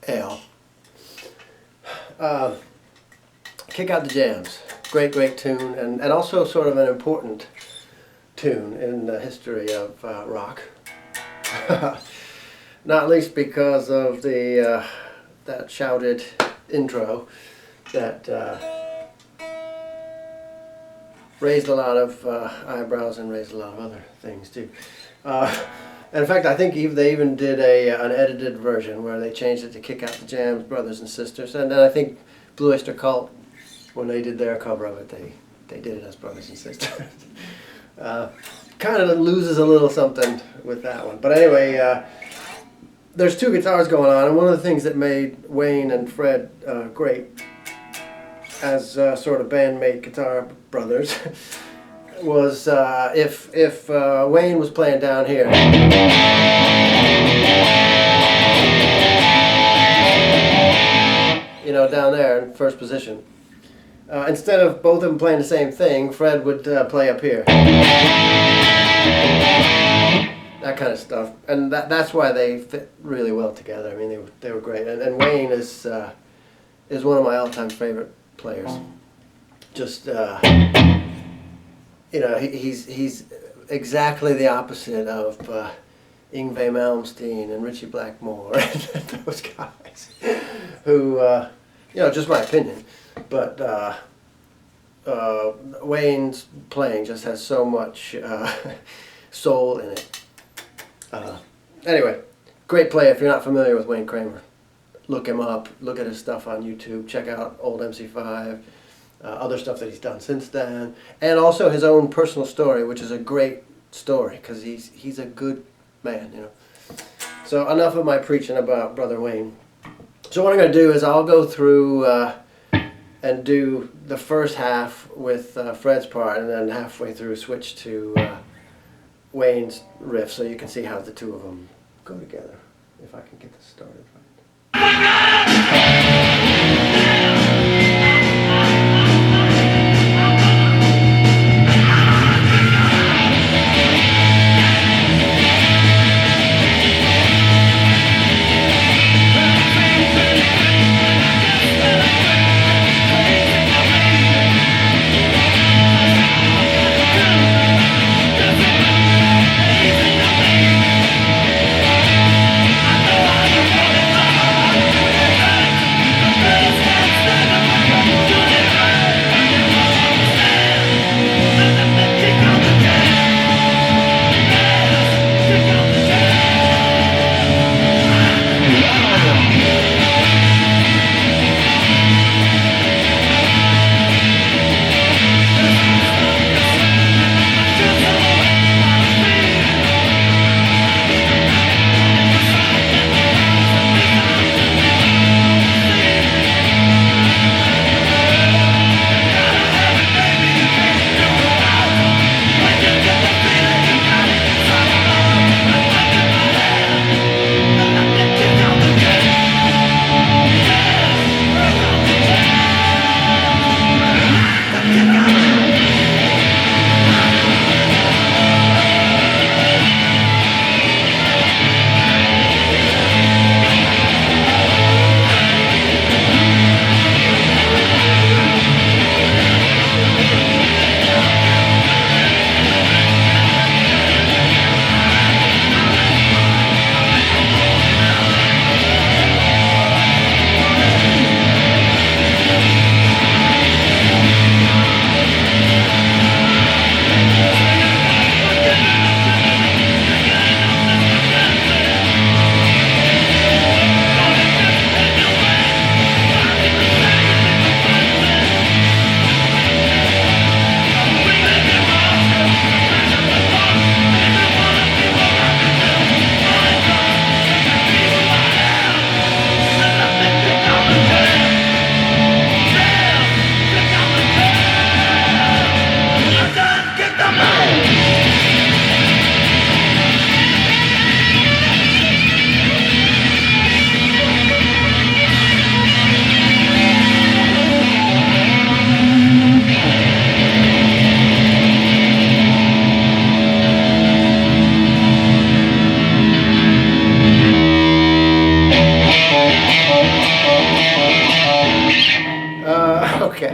Ale. Kick Out the Jams. Great, great tune, and also sort of an important tune in the history of rock. Not least because of the that shouted intro that raised a lot of eyebrows and raised a lot of other things too. And in fact, I think they even did an edited version where they changed it to Kick Out the Jams, Brothers and Sisters, and then I think Blue Oyster Cult, when they did their cover of it, they did it as Brothers and Sisters. Kind of loses a little something with that one. But anyway, there's two guitars going on, and one of the things that made Wayne and Fred great as sort of bandmate guitar brothers was if Wayne was playing down here, you know, down there in first position, instead of both of them playing the same thing, Fred would play up here. That kind of stuff, and that's why they fit really well together. I mean, they were great, and Wayne is one of my all-time favorite players. Just you know, he's exactly the opposite of Yngwie Malmsteen and Ritchie Blackmore and those guys, who you know, just my opinion, but Wayne's playing just has so much soul in it. Anyway, great player. If you're not familiar with Wayne Kramer, look him up, look at his stuff on YouTube, check out old MC5, other stuff that he's done since then, and also his own personal story, which is a great story because he's a good man, you know. So enough of my preaching about Brother Wayne. So what I'm going to do is I'll go through and do the first half with Fred's part, and then halfway through switch to Wayne's riff, so you can see how the two of them go together, if I can get this started right. Okay.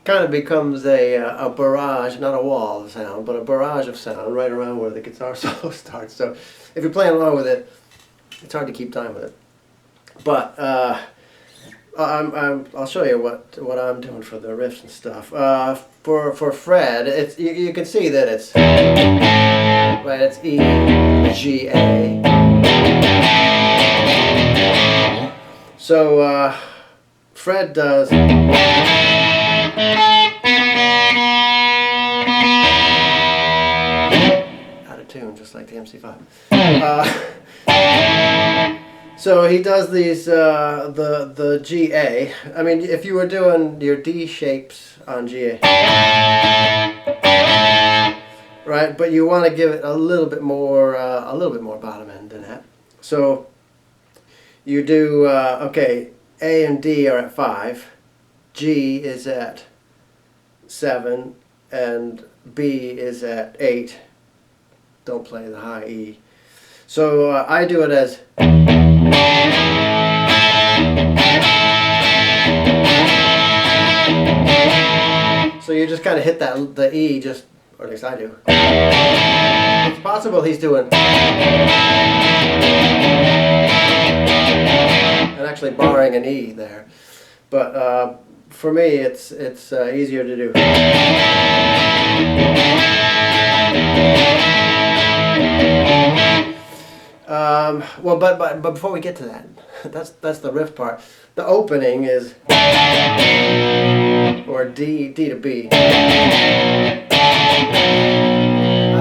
Kind of becomes a barrage, not a wall of sound, but a barrage of sound right around where the guitar solo starts. So if you're playing along with it, it's hard to keep time with it. But I'll show you what I'm doing for the riffs and stuff. For Fred, it's you can see that it's right. It's E, G, A. So Fred does out of tune, just like the MC5. So he does these the G A. I mean, if you were doing your D shapes on G A, right? But you want to give it a little bit more bottom end than that. So you do okay. A and D are at 5, G is at 7, and B is at 8. Don't play the high E. So I do it as. So you just kind of hit the E, just, or at least I do. It's possible he's doing. And actually barring an E there, but for me it's easier to do. Well, but before we get to that, that's the riff part. The opening is or D to B. I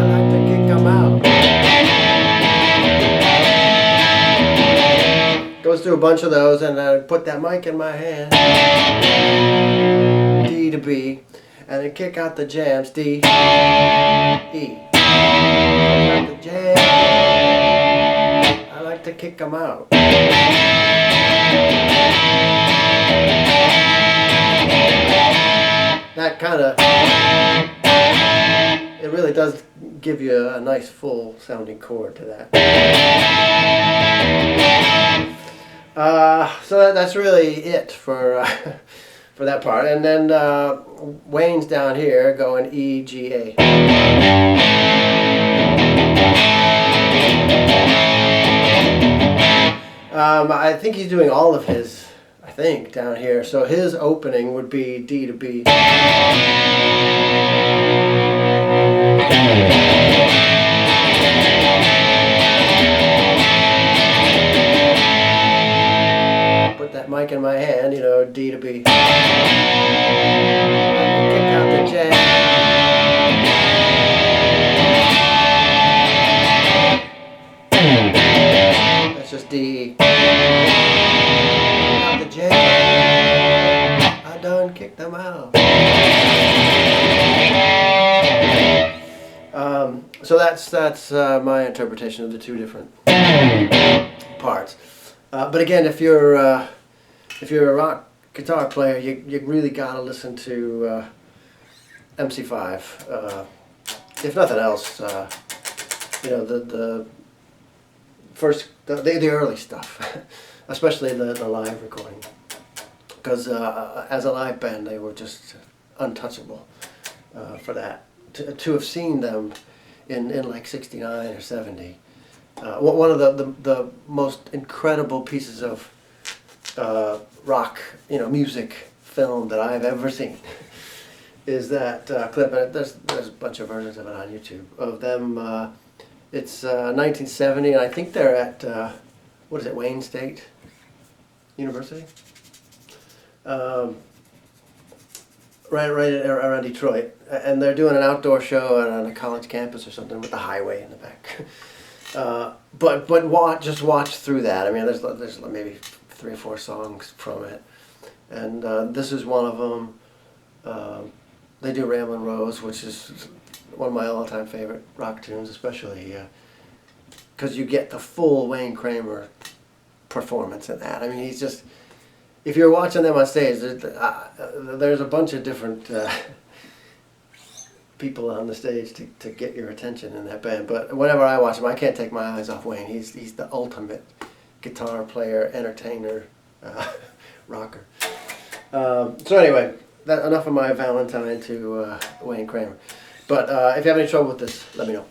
like to kick them out. Goes through a bunch of those, and I put that mic in my hand, D to B, and then kick out the jams, D, E. Kick out the jams. I like to kick them out. That kind of, it really does give you a nice full sounding chord to that. So that's really it for for that part. And then Wayne's down here going E, G, A. I think he's doing all of his, I think, down here. So his opening would be D to B. Put that mic in my hand, you know, D to B. Kick out the J. That's just D. Kick out the J. I done kicked them out. So that's my interpretation of the two different parts. But again, if you're a rock guitar player, you really gotta listen to MC5. If nothing else, you know, the early stuff, especially the live recording, because as a live band they were just untouchable for that. To have seen them in like '69 or '70. One of the most incredible pieces of rock, you know, music film that I've ever seen is that clip. And there's a bunch of versions of it on YouTube of them. It's 1970, and I think they're at what is it, Wayne State University, right around Detroit, and they're doing an outdoor show on a college campus or something with the highway in the back. But just watch through that. I mean, there's maybe 3 or 4 songs from it, and this is one of them. They do Ramblin' Rose, which is one of my all-time favorite rock tunes, especially because you get the full Wayne Kramer performance in that. I mean, he's just, if you're watching them on stage, there's a bunch of different people on the stage to get your attention in that band. But whenever I watch him, I can't take my eyes off Wayne. He's the ultimate guitar player, entertainer, rocker. So anyway, enough of my Valentine to Wayne Kramer. But if you have any trouble with this, let me know.